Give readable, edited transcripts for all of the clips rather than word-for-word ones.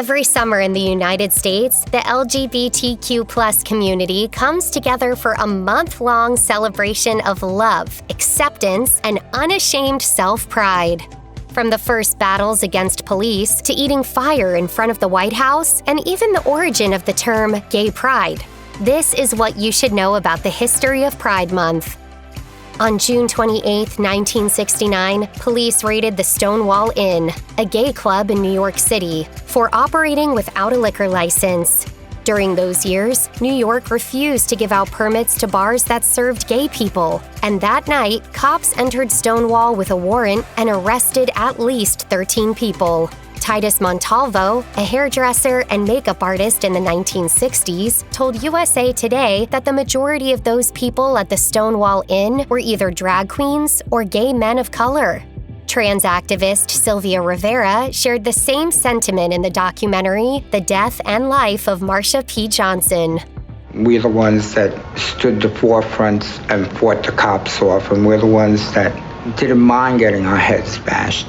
Every summer in the United States, the LGBTQ+ community comes together for a month-long celebration of love, acceptance, and unashamed self-pride. From the first battles against police to eating fire in front of the White House, and even the origin of the term gay pride. This is what you should know about the history of Pride Month. On June 28, 1969, police raided the Stonewall Inn, a gay club in New York City, for operating without a liquor license. During those years, New York refused to give out permits to bars that served gay people, and that night, cops entered Stonewall with a warrant and arrested at least 13 people. Titus Montalvo, a hairdresser and makeup artist in the 1960s, told USA Today that the majority of those people at the Stonewall Inn were either drag queens or gay men of color. Trans activist Sylvia Rivera shared the same sentiment in the documentary The Death and Life of Marsha P. Johnson. We're the ones that stood the forefront and fought the cops off, and we're the ones that didn't mind getting our heads bashed.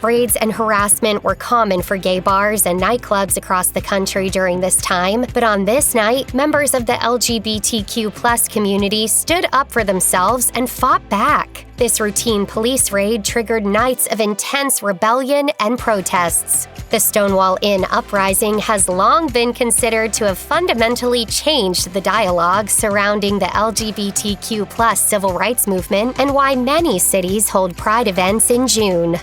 Raids and harassment were common for gay bars and nightclubs across the country during this time, but on this night, members of the LGBTQ+ community stood up for themselves and fought back. This routine police raid triggered nights of intense rebellion and protests. The Stonewall Inn uprising has long been considered to have fundamentally changed the dialogue surrounding the LGBTQ+ civil rights movement and why many cities hold pride events in June.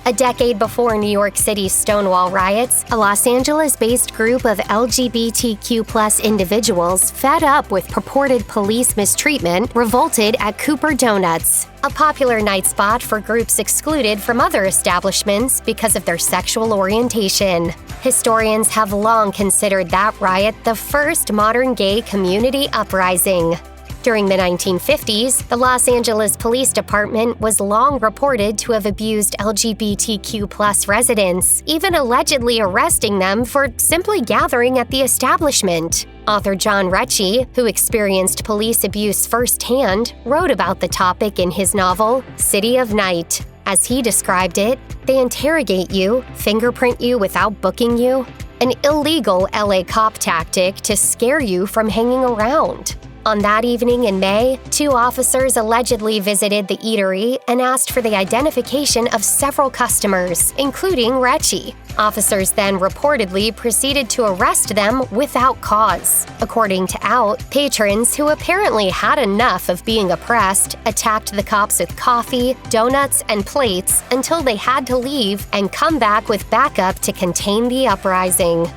A decade before New York City's Stonewall riots, a Los Angeles-based group of LGBTQ+ individuals fed up with purported police mistreatment revolted at Cooper Donuts, a popular night spot for groups excluded from other establishments because of their sexual orientation. Historians have long considered that riot the first modern gay community uprising. During the 1950s, the Los Angeles Police Department was long reported to have abused LGBTQ+ residents, even allegedly arresting them for simply gathering at the establishment. Author John Recchi, who experienced police abuse firsthand, wrote about the topic in his novel, City of Night. As he described it, they interrogate you, fingerprint you without booking you, an illegal LA cop tactic to scare you from hanging around. On that evening in May, 2 officers allegedly visited the eatery and asked for the identification of several customers, including Recchi. Officers then reportedly proceeded to arrest them without cause. According to Out, patrons who apparently had enough of being oppressed attacked the cops with coffee, donuts, and plates until they had to leave and come back with backup to contain the uprising.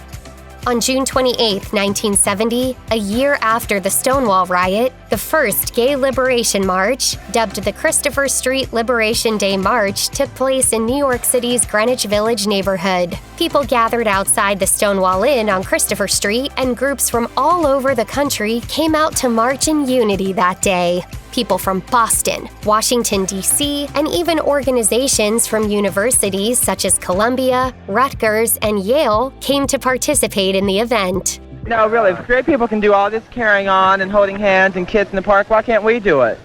On June 28, 1970, a year after the Stonewall riot, the first Gay Liberation March, dubbed the Christopher Street Liberation Day March, took place in New York City's Greenwich Village neighborhood. People gathered outside the Stonewall Inn on Christopher Street, and groups from all over the country came out to march in unity that day. People from Boston, Washington, D.C., and even organizations from universities such as Columbia, Rutgers, and Yale came to participate in the event. No, really, if straight people can do all this carrying on and holding hands and kids in the park, why can't we do it?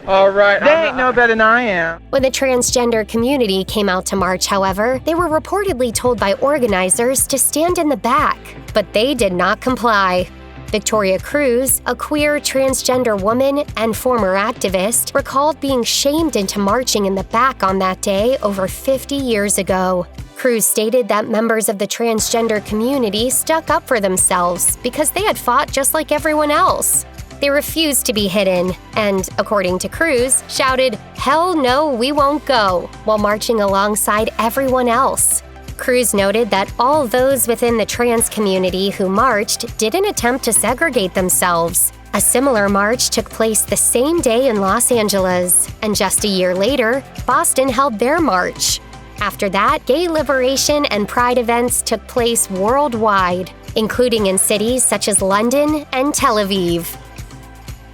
All right. They ain't no better than I am. When the transgender community came out to march, however, they were reportedly told by organizers to stand in the back, but they did not comply. Victoria Cruz, a queer transgender woman and former activist, recalled being shamed into marching in the back on that day over 50 years ago. Cruz stated that members of the transgender community stuck up for themselves because they had fought just like everyone else. They refused to be hidden and, according to Cruz, shouted, "Hell no, we won't go," while marching alongside everyone else. Cruz noted that all those within the trans community who marched didn't attempt to segregate themselves. A similar march took place the same day in Los Angeles, and just a year later, Boston held their march. After that, gay liberation and pride events took place worldwide, including in cities such as London and Tel Aviv.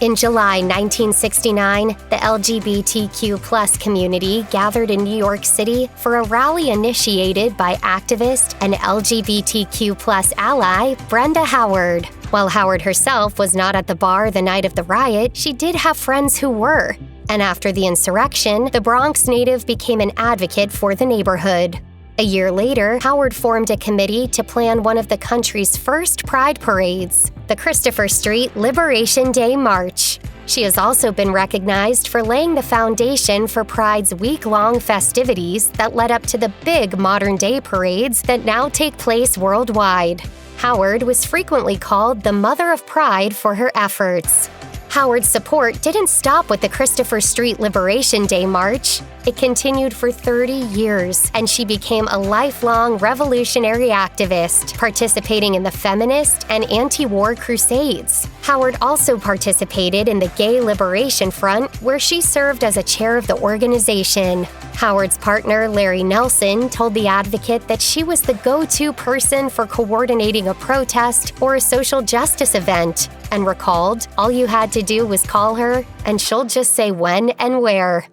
In July 1969, the LGBTQ+ community gathered in New York City for a rally initiated by activist and LGBTQ+ ally Brenda Howard. While Howard herself was not at the bar the night of the riot, she did have friends who were. And after the insurrection, the Bronx native became an advocate for the neighborhood. A year later, Howard formed a committee to plan one of the country's first pride parades, the Christopher Street Liberation Day March. She has also been recognized for laying the foundation for Pride's week-long festivities that led up to the big modern-day parades that now take place worldwide. Howard was frequently called the Mother of Pride for her efforts. Howard's support didn't stop with the Christopher Street Liberation Day March. It continued for 30 years, and she became a lifelong revolutionary activist, participating in the feminist and anti-war crusades. Howard also participated in the Gay Liberation Front, where she served as a chair of the organization. Howard's partner, Larry Nelson, told The Advocate that she was the go-to person for coordinating a protest or a social justice event, and recalled, all you had to do was call her, and she'll just say when and where.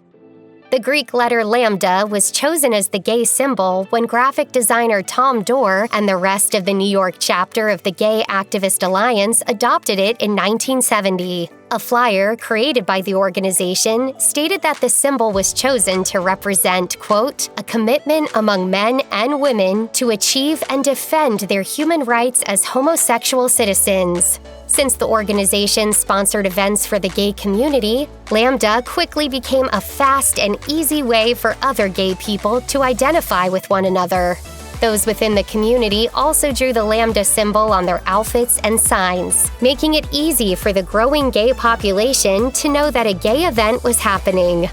The Greek letter lambda was chosen as the gay symbol when graphic designer Tom Dorr and the rest of the New York chapter of the Gay Activist Alliance adopted it in 1970. A flyer created by the organization stated that the symbol was chosen to represent, quote, a commitment among men and women to achieve and defend their human rights as homosexual citizens. Since the organization sponsored events for the gay community, Lambda quickly became a fast and easy way for other gay people to identify with one another. Those within the community also drew the Lambda symbol on their outfits and signs, making it easy for the growing gay population to know that a gay event was happening.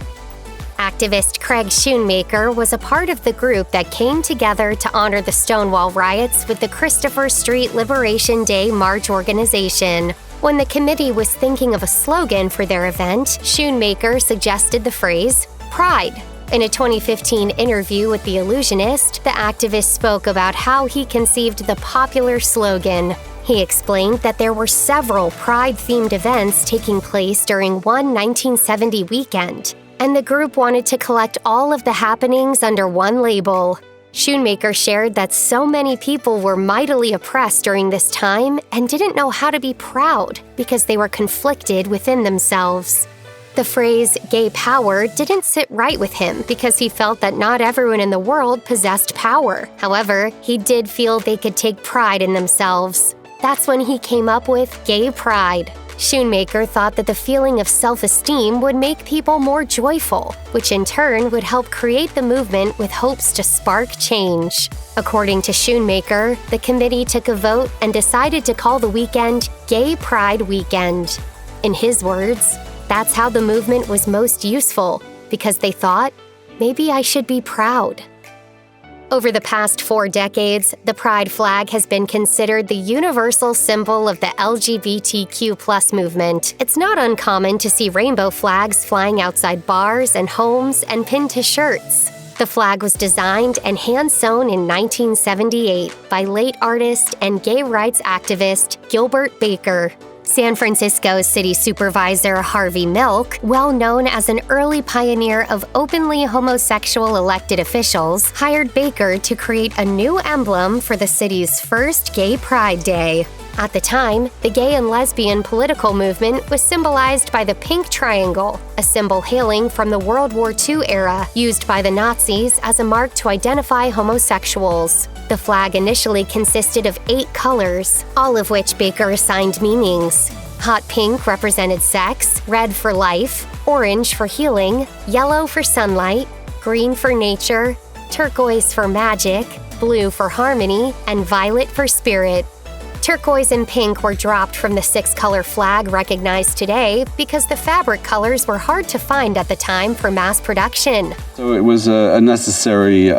Activist Craig Schoonmaker was a part of the group that came together to honor the Stonewall riots with the Christopher Street Liberation Day March organization. When the committee was thinking of a slogan for their event, Schoonmaker suggested the phrase, Pride. In a 2015 interview with The Illusionist, the activist spoke about how he conceived the popular slogan. He explained that there were several Pride-themed events taking place during one 1970 weekend, and the group wanted to collect all of the happenings under one label. Schoonmaker shared that so many people were mightily oppressed during this time and didn't know how to be proud because they were conflicted within themselves. The phrase gay power didn't sit right with him because he felt that not everyone in the world possessed power. However, he did feel they could take pride in themselves. That's when he came up with gay pride. Schoonmaker thought that the feeling of self-esteem would make people more joyful, which in turn would help create the movement with hopes to spark change. According to Schoonmaker, the committee took a vote and decided to call the weekend Gay Pride Weekend. In his words, that's how the movement was most useful, because they thought, maybe I should be proud. Over the past 4 decades, the Pride flag has been considered the universal symbol of the LGBTQ+ movement. It's not uncommon to see rainbow flags flying outside bars and homes and pinned to shirts. The flag was designed and hand-sewn in 1978 by late artist and gay rights activist Gilbert Baker. San Francisco's city supervisor Harvey Milk, well known as an early pioneer of openly homosexual elected officials, hired Baker to create a new emblem for the city's first Gay Pride Day. At the time, the gay and lesbian political movement was symbolized by the pink triangle, a symbol hailing from the World War II era, used by the Nazis as a mark to identify homosexuals. The flag initially consisted of 8 colors, all of which Baker assigned meanings. Hot pink represented sex, red for life, orange for healing, yellow for sunlight, green for nature, turquoise for magic, blue for harmony, and violet for spirit. Turquoise and pink were dropped from the 6-color flag recognized today because the fabric colors were hard to find at the time for mass production. So it was a necessary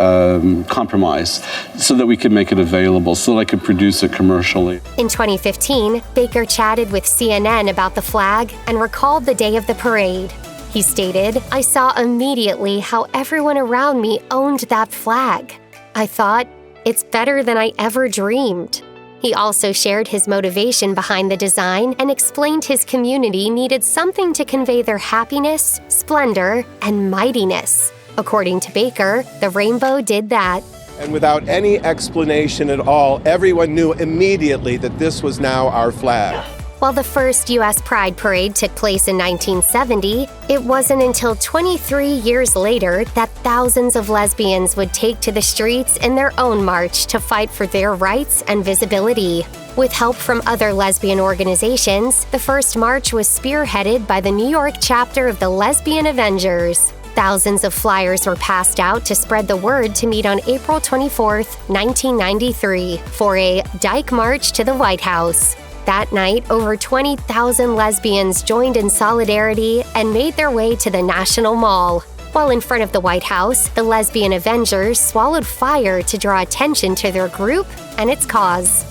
compromise so that we could make it available, so that I could produce it commercially. In 2015, Baker chatted with CNN about the flag and recalled the day of the parade. He stated, "I saw immediately how everyone around me owned that flag. I thought, it's better than I ever dreamed." He also shared his motivation behind the design and explained his community needed something to convey their happiness, splendor, and mightiness. According to Baker, the rainbow did that. And without any explanation at all, everyone knew immediately that this was now our flag. While the first U.S. Pride Parade took place in 1970, it wasn't until 23 years later that thousands of lesbians would take to the streets in their own march to fight for their rights and visibility. With help from other lesbian organizations, the first march was spearheaded by the New York chapter of the Lesbian Avengers. Thousands of flyers were passed out to spread the word to meet on April 24, 1993, for a Dyke March to the White House. That night, over 20,000 lesbians joined in solidarity and made their way to the National Mall. While in front of the White House, the Lesbian Avengers swallowed fire to draw attention to their group and its cause.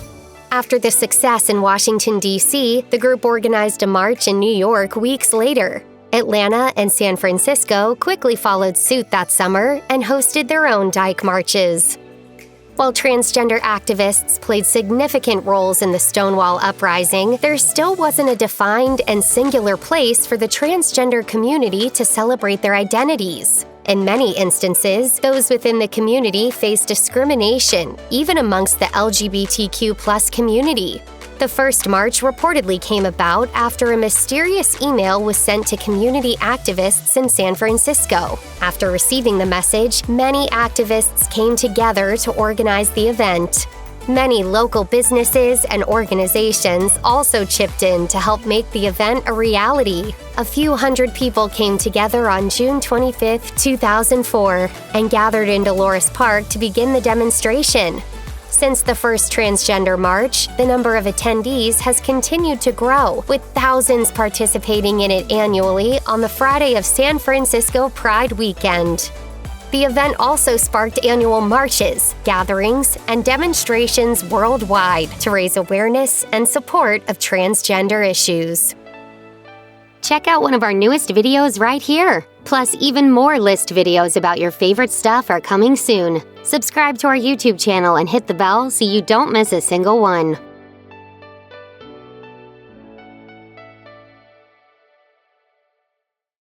After the success in Washington, D.C., the group organized a march in New York weeks later. Atlanta and San Francisco quickly followed suit that summer and hosted their own Dyke Marches. While transgender activists played significant roles in the Stonewall uprising, there still wasn't a defined and singular place for the transgender community to celebrate their identities. In many instances, those within the community faced discrimination, even amongst the LGBTQ+ community. The first march reportedly came about after a mysterious email was sent to community activists in San Francisco. After receiving the message, many activists came together to organize the event. Many local businesses and organizations also chipped in to help make the event a reality. A few hundred people came together on June 25, 2004, and gathered in Dolores Park to begin the demonstration. Since the first Transgender March, the number of attendees has continued to grow, with thousands participating in it annually on the Friday of San Francisco Pride Weekend. The event also sparked annual marches, gatherings, and demonstrations worldwide to raise awareness and support of transgender issues. Check out one of our newest videos right here! Plus, even more list videos about your favorite stuff are coming soon. Subscribe to our YouTube channel and hit the bell so you don't miss a single one.